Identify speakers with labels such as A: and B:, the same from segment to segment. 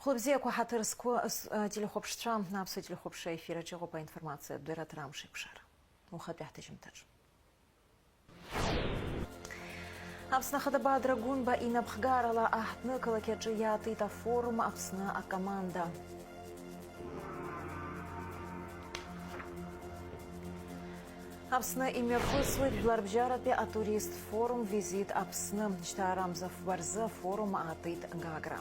A: Хлопці, хатирську телехопштра, на все телехопша ефіра, чого по інформації до ретрам шипшер. Ухапях тижим теж. Апсна хадаба драгунба і напхгарала ахтны калакеджия тита форум апсна а команда. Апсна имя фысвыт бларбжарапе а турист форум визит апсна чтарамзов барза форум атыт гагра.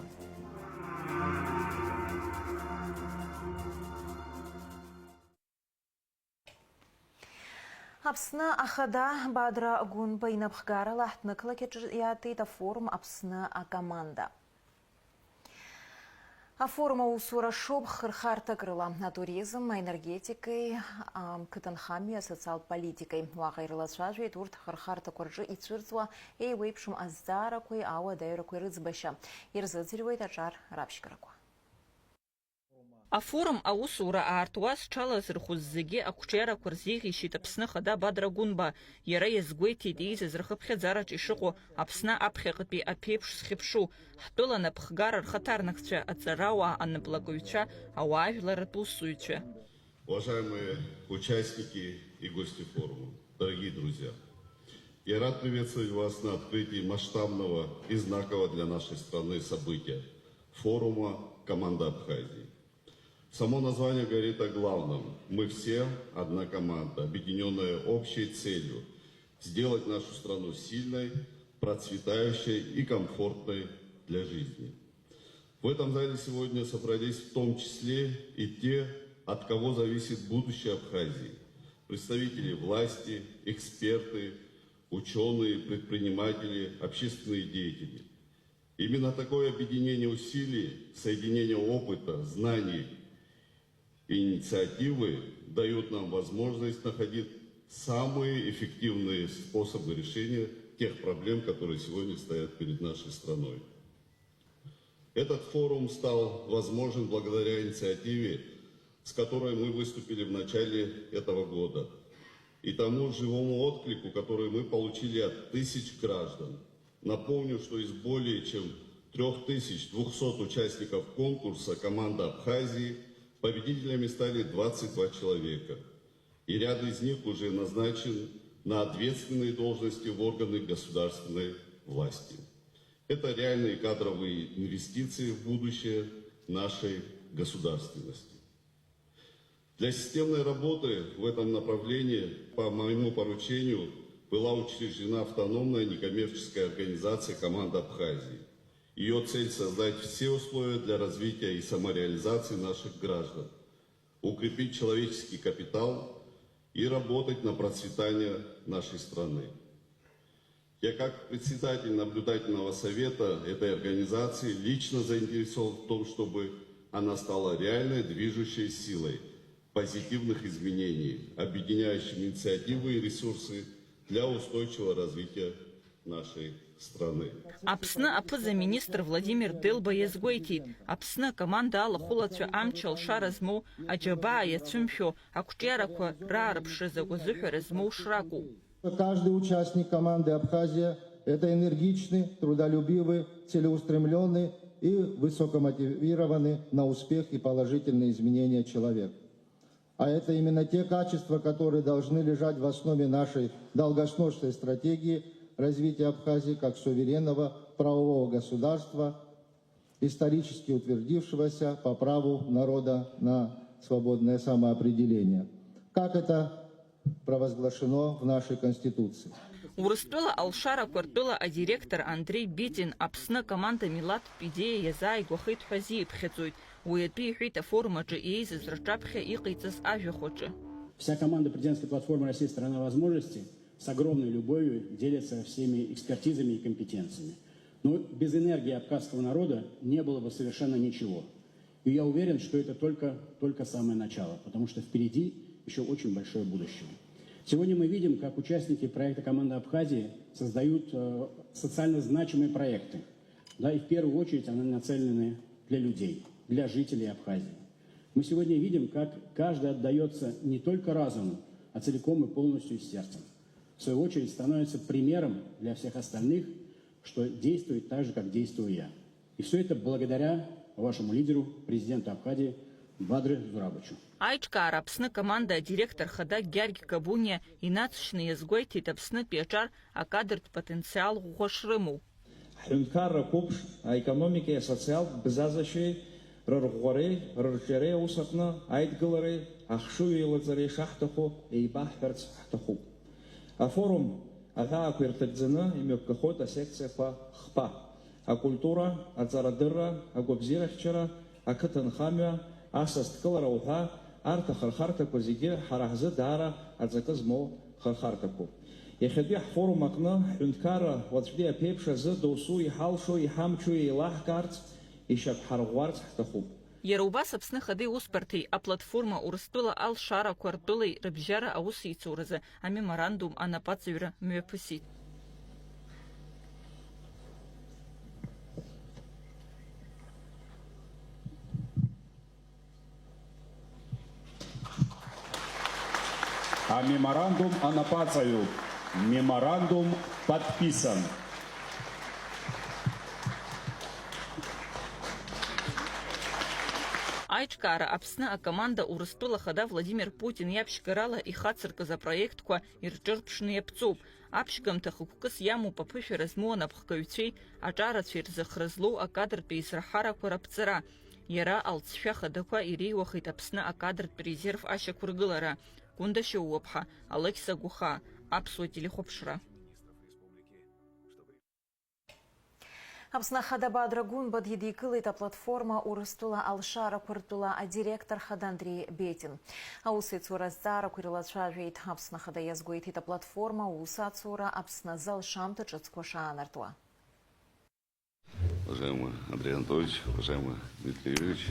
A: Апсна ахада бадра гунба и напхгара лахтны калакеджия тита форум апсна а команда. А форума усура шоб хырхарта крыла на туризм, энергетикой, кытанхами, социал-политикой. Уагайрыла сважи турт хырхарта куржи и цурцва и вейпшум аззара кой ауа дайра кой рыцбаща. Ирзыцервой тачар рабщикараква.
B: А форум аусура аартуаз чалаз рхуззыги акучера курзиги шит апсны хада бадра гунба. Яра язгуети диз изрхыпхедзарач ишыгу апсна апхекъыпи апепш схипшу. Хтула напхгара рхатарнакча ацарауа аннаблаговича ауажлара тусуича.
C: Уважаемые участники и гости форума, дорогие друзья, я рад приветствовать вас на открытии масштабного и знакового для нашей страны события – форума «Команда Абхазии». Само название говорит о главном. Мы все одна команда, объединенная общей целью – сделать нашу страну сильной, процветающей и комфортной для жизни. В этом зале сегодня собрались в том числе и те, от кого зависит будущее Абхазии. Представители власти, эксперты, ученые, предприниматели, общественные деятели. Именно такое объединение усилий, соединение опыта, знаний и инициативы дают нам возможность находить самые эффективные способы решения тех проблем, которые сегодня стоят перед нашей страной. Этот форум стал возможен благодаря инициативе, с которой мы выступили в начале этого года, и тому живому отклику, который мы получили от тысяч граждан. Напомню, что из более чем 3200 участников конкурса «Команда Абхазии» победителями стали 22 человека, и ряд из них уже назначен на ответственные должности в органы государственной власти. Это реальные кадровые инвестиции в будущее нашей государственности. Для системной работы в этом направлении по моему поручению была учреждена автономная некоммерческая организация «Команда Абхазии». Ее цель – создать все условия для развития и самореализации наших граждан, укрепить человеческий капитал и работать на процветание нашей страны. Я как председатель наблюдательного совета этой организации лично заинтересован в том, чтобы она стала реальной движущей силой позитивных изменений, объединяющих инициативы и ресурсы для устойчивого развития нашей страны.
B: Апсна апыза-министр Владимир Дылба язгуейтит. Апсна команда ала хулацу амчал шаразму, аджаба яцумфю, акучераква рарабши загузуху разму шраку.
D: Каждый участник команды Абхазия – это энергичный, трудолюбивый, целеустремленный и высокомотивированный на успех и положительные изменения человек. А это именно те качества, которые должны лежать в основе нашей долгосрочной стратегии развития Абхазии как суверенного правового государства, исторически утвердившегося по праву народа на свободное самоопределение. Как это провозглашено в нашей Конституции.
B: Урыстула Алшара квартула а директор Андрей Битин апсна команда Милат пидея язай гохит хази пхецует. Уедпи хуита форума джиэйз израчапхе и кайцас ажихоче.
E: Вся команда президентской платформы «Россия – страна возможностей» с огромной любовью делится всеми экспертизами и компетенциями. Но без энергии абхазского народа не было бы совершенно ничего. И я уверен, что это только самое начало, потому что впереди еще очень большое будущее. Сегодня мы видим, как участники проекта «Команда Абхазии» создают социально значимые проекты. Да, и в первую очередь они нацелены для людей, для жителей Абхазии. Мы сегодня видим, как каждый отдается не только разуму, а целиком и полностью сердцем. В свою очередь становится примером для всех остальных, что действует так же, как действую я. И все это благодаря вашему лидеру, президенту Абхазии Бадре Зурабовичу.
B: Айчкар Апсны команда директор хада Георгий Кабуния и нацичный язгойт Апсны печар акадрт потенциал гошрыму.
F: Хюнкар купш экономики социал бзазаши раргоре рарчере усатна айтгаларе ахшуи лазаре шахтаху и бахперц хахтаху. А форум ага квертадзина имёккахота секция по хпа. А культура, а царадыра, а гобзирахчера, а катанхамия, а састкалара уха, арта хархартаку зиги харахзы дара, а заказмо хархартаку. Иахьатәи ҳфорум аҟны ҳҳәынҭқарра уаҵәтәи аԥеиԥш азы доусу иҳалшо, иҳамчу, еилаҳкаарц, ишьақәҳарӷәӷәарц ҳҭахуп.
B: Иара убас Аԥсны Хадеи Усбарҭеи аплатформа Урыстәыла алшарақәа ртәылеи рыбжьара аусеицуразы амеморандум анапаҵаҩра мҩаԥысит.
G: А меморандум анапаҵаҩуп. Меморандум подписан.
B: Айчкара Аԥсны акоманда Урыстәыла хада Владимир Путин иаԥшьгарала ихацыркыз апроектқәа ирҿырԥшны иаԥҵоуп. Аԥшьгамҭа хықәкыс иамоуп аԥышәара змоу анапхгаҩцәеи аҿарацәеи рзыхра злоу акадртә еизрахарақәа раԥҵара. Иара алҵшәа хадақәа иреиуахеит Аԥсны акадртә резерв ашьақәыргылара. Гәында Шьоуаԥҳа, Алықьса Гәыха, Аԥсуа телехәаԥшра.
A: Аԥсны хада Бадра Гунба дидикылеит аплатформа Урыстәыла алшарақәа ртәыла адиректор хада Андрей Бетин. Аусеицура азҵаарақәа ирылацәажәеит. Аԥсны хада иазгәеиҭеит аплатформа усацура Аԥсны азы алшамҭа ҿыцқәа шаанартуа.
C: Уважаемый Андрей Анатольевич, уважаемый Дмитрий Юрьевич,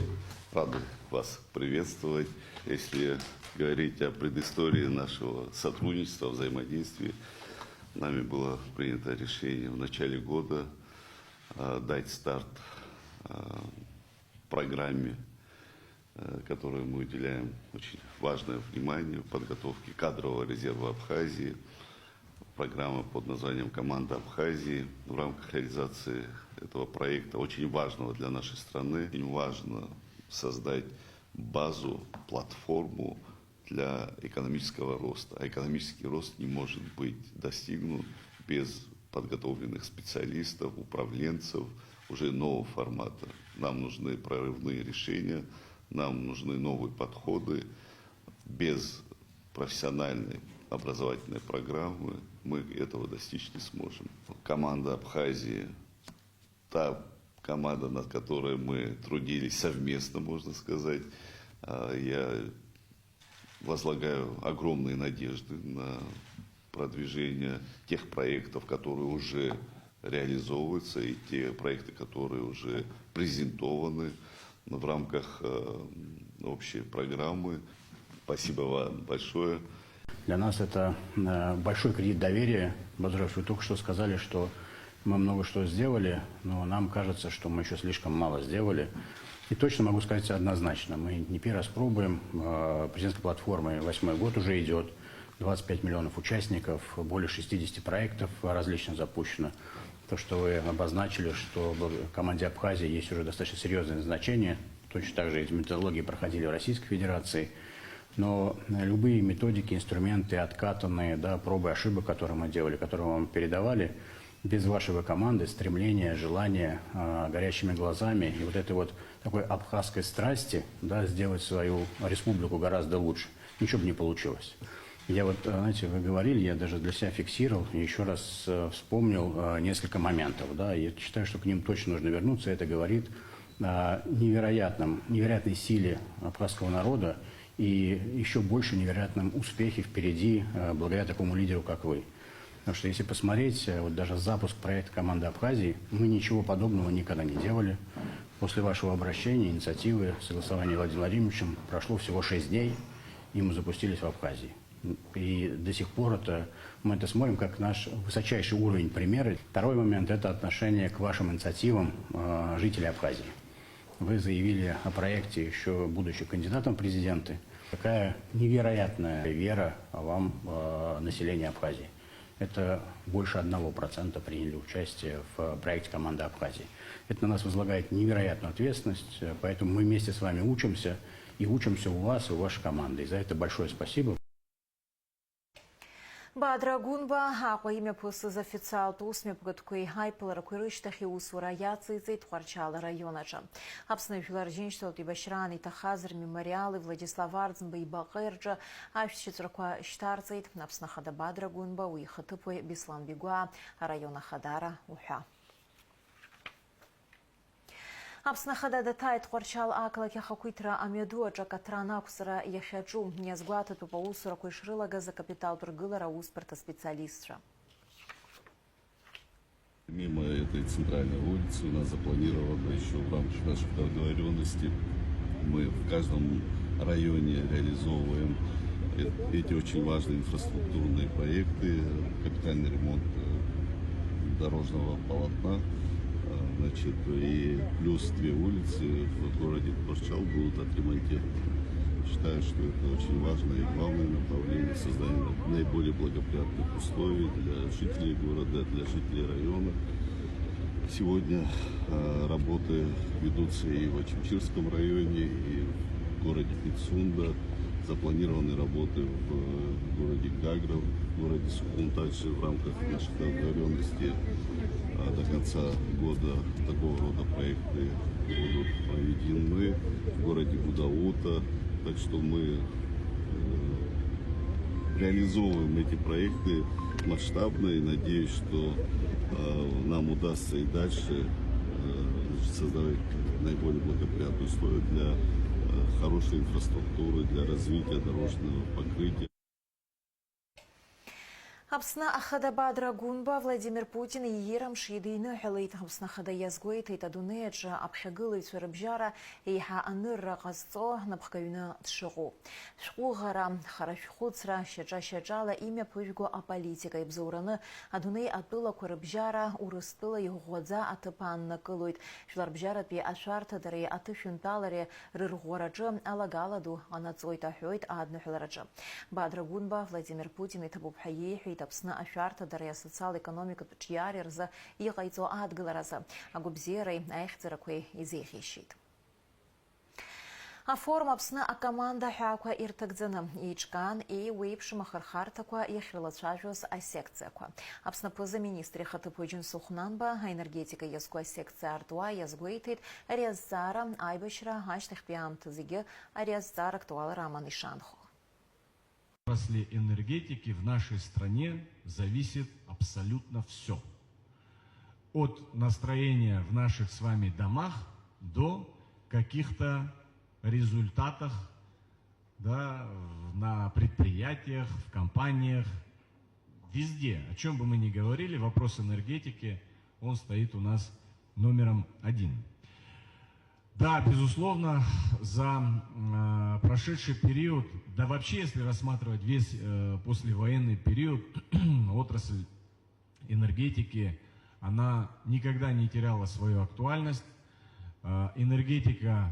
C: рады вас приветствовать. Если говорить о предыстории нашего сотрудничества, взаимодействия, нами было принято решение в начале года дать старт программе, которой мы уделяем очень важное внимание в подготовке кадрового резерва Абхазии. Программа под названием «Команда Абхазии». В рамках реализации этого проекта, очень важного для нашей страны, очень важно создать базу, платформу для экономического роста. А экономический рост не может быть достигнут без подготовленных специалистов, управленцев уже нового формата. Нам нужны прорывные решения, нам нужны новые подходы. Без профессиональной образовательной программы мы этого достичь не сможем. Команда Абхазии, та команда, над которой мы трудились совместно, можно сказать, я возлагаю огромные надежды на продвижение тех проектов, которые уже реализовываются, и те проекты, которые уже презентованы в рамках общей программы. Спасибо вам большое.
E: Для нас это большой кредит доверия. Бадрович, вы только что сказали, что мы много что сделали, но нам кажется, что мы еще слишком мало сделали. И точно могу сказать однозначно, мы не первый раз пробуем. Президентской платформы 8-й год уже идет. 25 миллионов участников, более 60 проектов различно запущено. То, что вы обозначили, что в команде Абхазии есть уже достаточно серьезное назначение. Точно так же эти методологии проходили в Российской Федерации. Но любые методики, инструменты откатанные, да, пробы и ошибок, которые мы делали, которые мы вам передавали, без вашей команды, стремления, желания, горящими глазами и вот этой вот такой абхазской страсти, да, сделать свою республику гораздо лучше, ничего бы не получилось. Я вот, знаете, вы говорили, я даже для себя фиксировал, и еще раз вспомнил несколько моментов, да, я считаю, что к ним точно нужно вернуться, это говорит о невероятной силе абхазского народа и еще больше невероятном успехе впереди благодаря такому лидеру, как вы. Потому что если посмотреть, вот даже запуск проекта «Команда Абхазии», мы ничего подобного никогда не делали. После вашего обращения, инициативы, согласования Владимиром Владимировичем прошло всего 6 дней, и мы запустились в Абхазии. И до сих пор мы это смотрим как наш высочайший уровень примера. Второй момент – это отношение к вашим инициативам жителей Абхазии. Вы заявили о проекте, еще будучи кандидатом в президенты. Какая невероятная вера вам населения Абхазии. это больше 1% приняли участие в проекте «Команда Абхазии». Это на нас возлагает невероятную ответственность, поэтому мы вместе с вами учимся, и учимся у вас и у вашей команды. И за это большое спасибо.
A: Бадра Гунба, аҟәа имҩаԥысыз официалтә усмҩаԥгатәқәеи аиԥыларақәеи рышьҭахь иусура иациҵеит Тҟәарчал араион аҿы. Аԥсны Жәлар Џьынџьтәылатәи башьраан иҭахаз рмемориали Владислав Арӡынба ибаҟеи рҿы ашәҭшьыҵәрақәа шьҭарҵеит Аԥсны Ахада Бадра Гунба, уи ихаҭыԥуаҩ Беслан Бигәаа, араион ахадара уҳәа. Аԥсны Ахада даҭааит Тҟәарчал ақалақь ахақәиҭра амҩаду аҿы акаҭран ақәсра иахьаҿу. Иазгәаҭатәуп аусурақәа ишрылагаз акапиталтә ргылара аусбарҭа специалистцәа.
C: Мимо этой центральной улицы у нас запланировано еще в рамках наших договоренностей. Мы в каждом районе реализовываем эти очень важные инфраструктурные проекты, капитальный ремонт дорожного полотна. Значит, и плюс 2 улицы в городе Тҟәарчал будут отремонтированы. Считаю, что это очень важное и главное направление создания наиболее благоприятных условий для жителей города, для жителей района. Сегодня работы ведутся и в Очимчирском районе, и в городе Пицунда. Запланированы работы в городе Гагра, в городе Сухум. Также в рамках наших договоренностей до конца года такого рода проекты будут проведены в городе Гудаута. Так что мы реализовываем эти проекты масштабно и надеюсь, что нам удастся и дальше создавать наиболее благоприятные условия для хорошей инфраструктуры, для развития дорожного покрытия.
A: Аԥсны Ахада Бадра Гунба Владимир Путин иирамш идиныҳәалеит. Аԥсны Ахада иазгәеиҭеит адунеи аҿы аԥхьагылаҩцәа рыбжьара еиҳа анырра ҟазҵо напхгаҩны дшыҟоу. Шәҟәыӷара, хара шәхәыцра, шьаҿа-шьаҿала имҩаԥыжәго аполитика ибзоураны адунеи атәылақәа рыбжьара Урыстәыла иӷәӷәаӡа аҭыԥ ааннакылоит. Жәларбжьаратәи ашәарҭадареи аҭышәынтәалареи рырӷәӷәараҿы алагала ду ҟанаҵоит аҳәоит адныҳәалараҿы. Бадра Гунба Владимир Путин иҭабуп ҳәа иеиҳәеит Аԥсны ашәарҭадареи асоциал-економикатә ҿиареи рзы иҟаиҵо адгыларазы агәабзиареи аихьӡарақәеи изеиӷьишьеит. Афорум Аԥсны акоманда ҳәаақәа ирҭагӡаны еиҿкаан еиуеиԥшым ахырхарҭақәа иахьрылацәажәоз асекциақәа. Аԥсны аԥыза-министр ихаҭыԥуаҩ Џьынсу Хәнанба аенергетика иазку асекциа артуа иазгәеиҭеит ари азҵаара аибашьра ашьҭахьтәи аамҭа зегьы ари азҵаара актуалра аманы ишанхо.
H: В отрасли энергетики в нашей стране зависит абсолютно все. От настроения в наших с вами домах до каких-то результатах, да, на предприятиях, в компаниях, везде. О чем бы мы ни говорили, вопрос энергетики, он стоит у нас номером 1. Да, безусловно, за прошедший период, да вообще, если рассматривать весь послевоенный период, отрасль энергетики, она никогда не теряла свою актуальность. Энергетика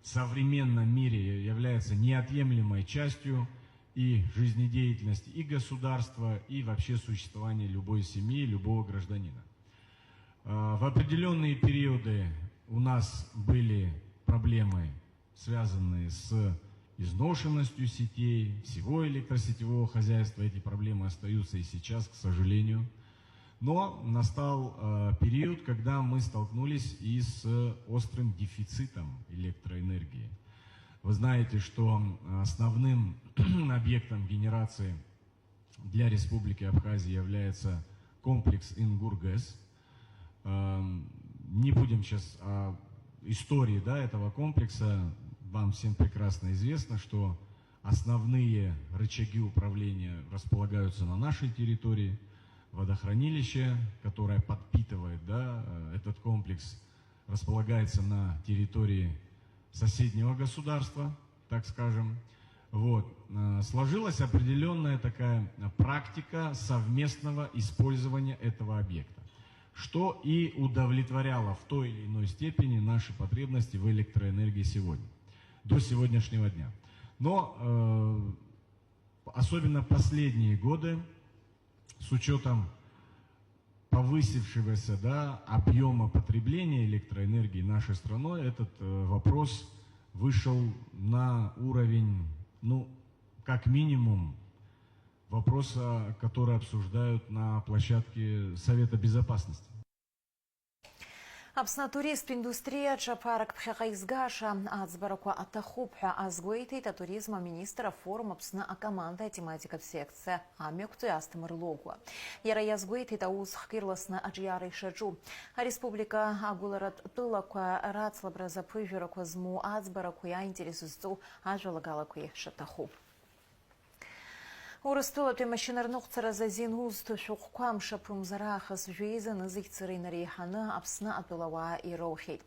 H: в современном мире является неотъемлемой частью и жизнедеятельности и государства, и вообще существования любой семьи, любого гражданина. В определенные периоды у нас были проблемы, связанные с изношенностью сетей, всего электросетевого хозяйства. Эти проблемы остаются и сейчас, к сожалению. Но настал период, когда мы столкнулись и с острым дефицитом электроэнергии. Вы знаете, что основным объектом генерации для Республики Абхазия является комплекс Ингургэс. Не будем сейчас о истории, да, этого комплекса. Вам всем прекрасно известно, что основные рычаги управления располагаются на нашей территории. Водохранилище, которое подпитывает, да, этот комплекс, располагается на территории соседнего государства, так скажем. Вот. Сложилась определенная такая практика совместного использования этого объекта, что и удовлетворяло в той или иной степени наши потребности в электроэнергии сегодня, до сегодняшнего дня. Но особенно последние годы с учетом повысившегося, да, объема потребления электроэнергии нашей страной, этот вопрос вышел на уровень, ну, как минимум, вопроса, который обсуждают на площадке Совета Безопасности.
A: Аԥсны атуристтә индустриаҿы ԥарак ԥхьаҟа изгаша аӡбарақәа аҭахуп ҳәа азгәеиҭеит атуризм аминистр афорум Аԥсны акоманда атематикатә секциа амҩақәҵаҩ Асҭамыр Логәуа. Иара иазгәеиҭеит аус хк ирласны аҿиара ишаҿу. Ареспублика агәыларатә тәылақәа рацлабразы аԥыжәарақәа змоу аӡбарақәа иааинтерес зҵоу ажәалагалақәеи шаҭаху. Урыстәылатәи амашьынарныҟәцаразы азин узҭо шәҟәқәа мшаԥымзара аахыс жәеизаны зыхьӡара инареиҳаны Аԥсны атәылауаа ироухьеит.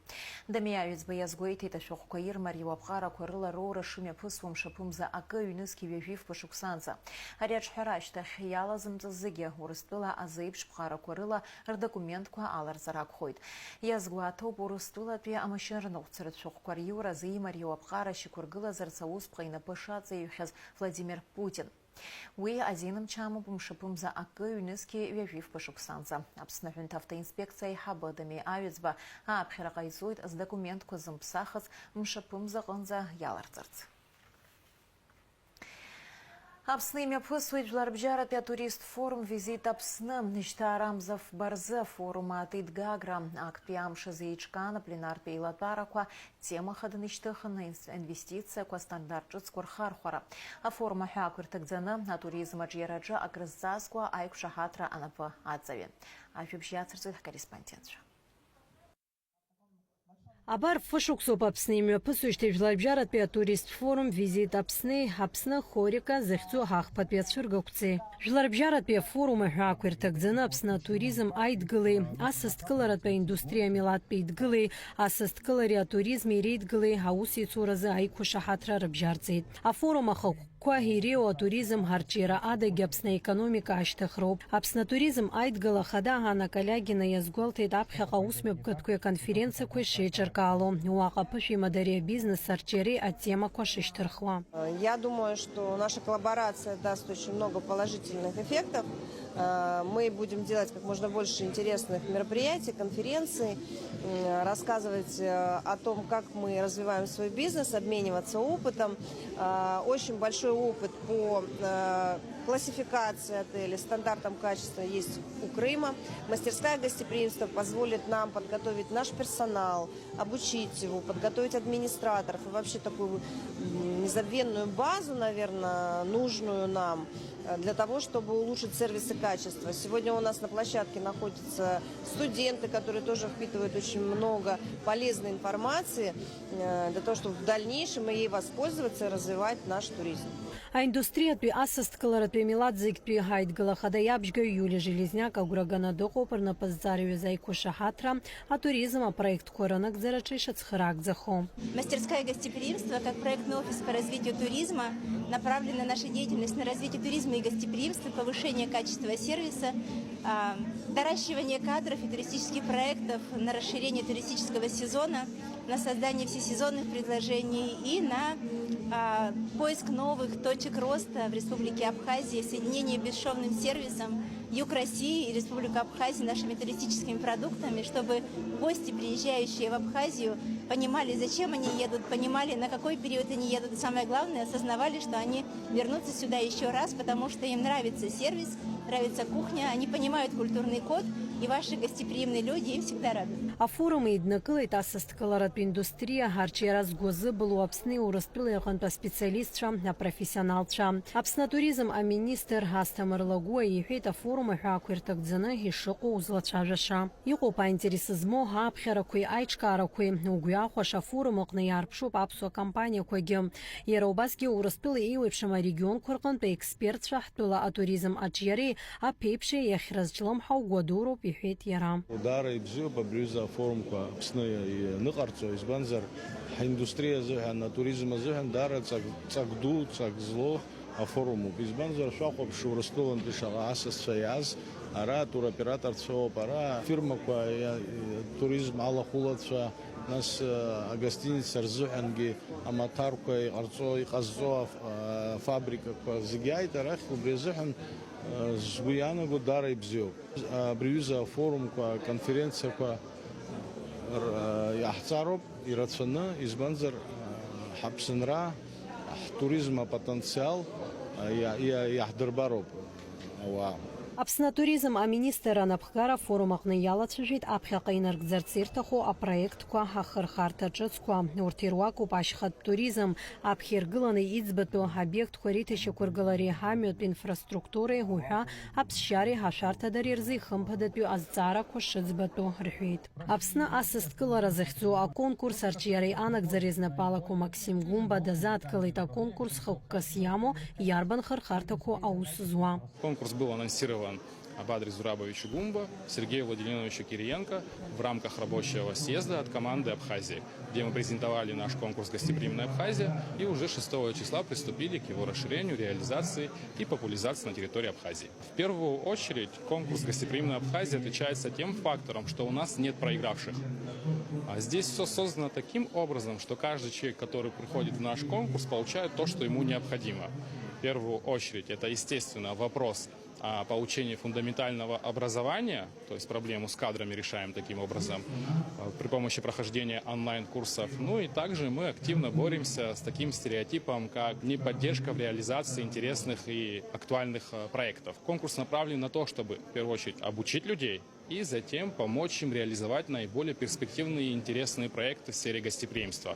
A: Дамиаҩыӡба иазгәеиҭеит ашәҟәқәа ирмариоу аԥҟарақәа рыла роура шымҩаԥысуа мшаԥымза акы ҩнызқьи ҩажәиф шықәсанӡа. Ари аҿҳәара ашьҭахь иалазымҵаз зегьы Урыстәыла азеиԥш ԥҟарақәа рыла рдокументқәа аларҵар акәхоит. Иазгәаҭоуп Урыстәылатәи амашьынарныҟәцаратә шәҟәқәа риуразы имариоу аԥҟара шьақәыргылазарц аусԥҟа инапы шаҵаҩхьаз Владимир Путин. Уи азинымч амоуп мшаԥымза акы ҩнызқьи ҩажәиф шықәсанӡа. Аԥсны аҳәынҭ автоинспекциа аиҳабы Дамиаҩыӡба ааԥхьара ҟаиҵоит здокументқәа зымԥсахыз мшаԥымза аҟынӡа иаларҵарц. Аԥсны имҩаԥысуеит Жәларбжьаратәи атурист форум визит Аԥсны. Шьҭаарамза фбарзы афорум аҭеиҭгагра актәи амш азы еиҿкаан апленартә еилатәарақәа тема хаданы ишьҭыхны инвестициақәа стандарт ҿыцқәа рхархәара. Афорум аҳәаақәа ирҭагӡаны атуризм аҿиараҿы акрызҵазкуа аиқәшаҳаҭра анапы аҵаҩын. Ажәабжь иацырҵоит ҳкорреспондентцәа.
I: Абар фышықәсоуп Аԥсны имҩаԥысуеижьҭеи Жәларбжьаратәи атурист форум визит Аԥсны Аԥсны хорика захьӡу ҳахԥатәи ацәыргақәҵеи. Жәларбжьаратәи афорум аҳәаақәа ирҭагӡаны Аԥсны атуризм аидгылеи, асасдкыларатәи аиндустриа милаҭтәи еидгылеи, асасдкылареи атуризми иреидгылеи аусеицуразы аиқәшаҳаҭра рыбжьарҵеит. Афорум ахықәқәа иреиуоу атуризм ҳарҿиара адагьы Аԥсны аекономика ашьҭыхроуп. Аԥсны атуризм аидгыла хада Ана Калиагина иазгәалҭеит аԥхьаҟа аусмҩаԥгатәқәеи аконференциақәеи шеиҿыркаало. Уаҟа аԥышәеи мадареи абизнес арҿиареи атемақәа шышьҭырхуа.
J: Я думаю, что наша коллаборация даст очень много положительных эффектов. Мы будем делать как можно больше интересных мероприятий, конференций, рассказывать о том, как мы развиваем свой бизнес, обмениваться опытом. Очень большой опыт по классификации отелей, стандартам качества есть у Крыма. Мастерская гостеприимства позволит нам подготовить наш персонал, обучить его, подготовить администраторов и вообще такую незабвенную базу, наверное, нужную нам для того, чтобы улучшить сервис и качество. Сегодня у нас на площадке находятся студенты, которые тоже впитывают очень много полезной информации для того, чтобы в дальнейшем ей воспользоваться и развивать наш туризм.
I: Аиндустриатәи асасдкыларатәи милаҭ-зегьтәи ҳаидгыла хада иабжьгаҩ Иулиа Железняк агәраганы дыҟоуп рнапызҵаарҩыз аиқәшаҳаҭра атуризм апроектқәа рынагӡараҿы ишацхраагӡахо.
K: Мастерская гостеприимства как проектный офис по развитию туризма направлена наша деятельность на развитие туризма и гостеприимства, повышение качества сервиса, доращивание кадров и туристических проектов, на расширение туристического сезона, на создание всесезонных предложений и на поиск новых точек роста в Республике Абхазия, соединение бесшовным сервисом Юг России и Республику Абхазия нашими туристическими продуктами, чтобы гости, приезжающие в Абхазию, понимали, зачем они едут, понимали, на какой период они едут, и самое главное, осознавали, что они вернутся сюда еще раз, потому что им нравится сервис, нравится кухня, они понимают культурный код, и ваши гостеприимные люди им всегда рады.
I: Афорум еиднакылеит асасдкыларатәи индустриа ҳарҿиара згәазыбылуа Аԥсни Урыстәыла иҟынтә аспециалистцәа, апрофессионалцәа. Аԥсны атуризм аминистр Асҭамыр Лагәуа иҳәеит афорум аҳәаақәа ирҭагӡаны ишыҟоу узлацәажәаша. Иҟоуп аинтерес змоу ҳааԥхьарақәеи аиҿкаарақәеи. Угәы иахәаша афорум аҟны иаарԥшуп аԥсуа компаниақәагьы. Иара убасгьы Урыстәыла еиуеиԥшым арегионқәа рҟынтә аекспертцәа ҳтәыла атуризм аҿиареи аԥеиԥши иахьразҿлымҳау гәадуроуп иҳәеит иара.
L: Удара ибзиоуп абриуза афорумқәа Аԥсны ианыҟарҵо, избанзар ҳаиндустриа азыҳәан, атуризм азыҳәан даара ҵак ду, ҵак злоу афорумуп. Избанзар шәахәаԥш Урыстәылантәи шаҟа асасцәа иааз, ара туроператорцәа ауп, ара фирмақәа, туризм алахәылацәа, нас агостиница рзуханги аматарква иҟазҵо афабрикақәа зегьы ааит арахь убри азыҳәан сгәы иаанаго даара ибзиоуп. Абри аҩыза афорумқәа, аконференциақәа иаҳҵароуп ирацәаны, избанзар ҳаԥсынра, ҳтуризм апотенциал иаҳдырбароуп ауаа.
I: Аԥсны атуризм аминистр анапхгара форум аҟны иалацәажәеит аԥхьаҟа инаркӡарц ирҭаху апроектқәа ахырхарҭа ҿыцқәа. Урҭ ируакуп ашьхатә туризм, аԥхьа иргыланы иӡбатәу аобиектқәа реиҭашьақәыргылареи, ҳамҩатә инфраструктуреи уҳәа аԥсшьареи ҳашәарҭадареи рзы ихымԥадатәу азҵаарақәа шыӡбатәу рҳәеит. Аԥсны асасдкылара захьӡу аконкурс арҿиареи анагӡареи знапы алаку Максим Гумба дазааҭгылеит аконкурс хықәкыс иамоу иарбан хырхарҭақәоу аус зуа.
M: Конкурс был анонсирован об адрес Зурабовича Гумба, Сергея Владимировича Кириенко в рамках рабочего съезда от команды Абхазии, где мы презентовали наш конкурс «Гостеприимная Абхазия» и уже 6 числа приступили к его расширению, реализации и популяризации на территории Абхазии. В первую очередь конкурс «Гостеприимная Абхазия» отличается тем фактором, что у нас нет проигравших. А здесь все создано таким образом, что каждый человек, который приходит в наш конкурс, получает то, что ему необходимо. В первую очередь это, естественно, вопрос о получении фундаментального образования, то есть проблему с кадрами решаем таким образом при помощи прохождения онлайн-курсов. Ну и также мы активно боремся с таким стереотипом, как неподдержка в реализации интересных и актуальных проектов. Конкурс направлен на то, чтобы в первую очередь обучить людей и затем помочь им реализовать наиболее перспективные и интересные проекты в сфере гостеприимства.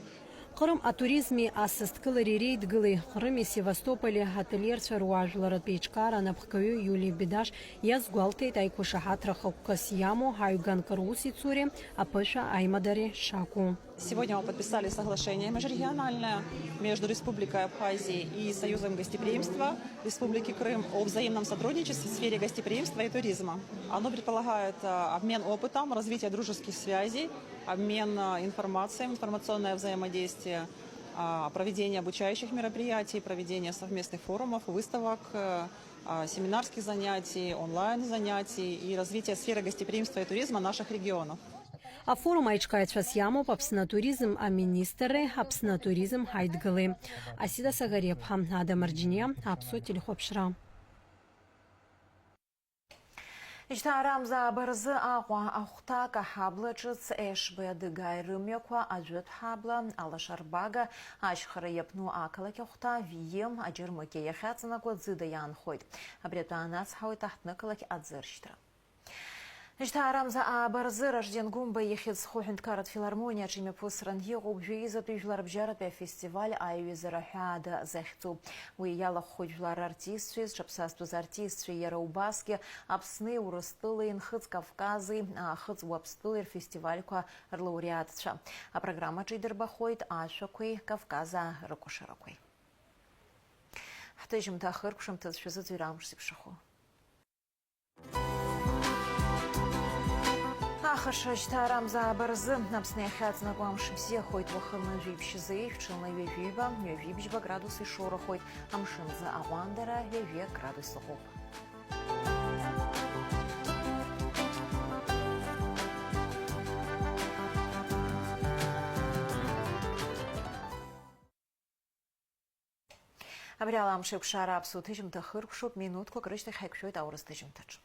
I: Қырым атуризми асасдкылареи реидгылеи Қырыми Севастополи ательерцәа руаажәларатә еиҿкаара анапхгаҩы Иулиа Бедаш иазгәалҭеит аиқәышаҳаҭра хықәкыс иамоу ҳаҩганкы русицуреи аԥышәа аимадареи шакәу.
N: Сегодня мы подписали соглашение межрегиональное между Республикой Абхазия и Союзом гостеприимства Республики Крым о взаимном сотрудничестве в сфере гостеприимства и туризма. Оно предполагает обмен опытом, развитие дружеских связей, обмен информацией, информационное взаимодействие, проведение обучающих мероприятий, проведение совместных форумов, выставок, семинарских занятий, онлайн-занятий и развитие сферы гостеприимства и туризма наших регионов.
I: Афорум аиҿкааҩцәас иамоуп Аԥсны атуризм аминистрреи Аԥсны атуризм ҳаидгылеи. Асида Сагариаԥҳа, Ада Марџьиниа, Аԥсуа телехәаԥшра.
A: Ижьҭаарамза абырзы Аҟәа ахәҭак аҳабла ҿыц Ешбеи Адыгаи рымҩақәа ажәытә ҳабла алашарбага ашьхара иаԥну ақалақь ахәҭа Вием Аџьырмыкьа иахьаҵанакуа ӡыда иаанхоит. Абри атәы анацҳауеит аҳҭнықалақь аӡыршьҭра. Ижьҭаарамза абырзы Ражден Гумба ихьыӡху ҳәынҭқарратә филармониаҿы имҩаԥысран иҟоуп жәеизатәи жәларбжьаратәи афестиваль аиҩызара ҳәаада захьӡу. Уи иалахәхоит жәлар артистцәеи, зҿаԥсазтәыз артистцәеи, иара убасгьы Аԥсни, Урыстәылеи, Нхыҵ-Кавкази, Ахыҵ-Уаԥстәылеи рфестивальқәа рлауреатцәа. Апрограммаҿы идырбахоит ашәақәеи, Кавказаа рыкәашарақәеи. Ҳҭыжьымҭа ахыркәшамҭазшәа зыӡырҩра амш зеиԥшрахо. Ахаша ижьҭаарамза абырзы Аԥсны иахьаҵанакуа амш бзиахоит, уахынла жәибжь-зеи, ҽынла ҩажәиба, ҩажәибжьба градус ишоурахоит, амшынзы аҟәандара 2 градус ыҟоуп. Абри ала амш еиқәшара аԥсуа ҭыжьымҭа хыркәшоуп, минуҭқәак рышьҭахь ҳаиқәшәоит аурыс ҭыжьымҭаҿы.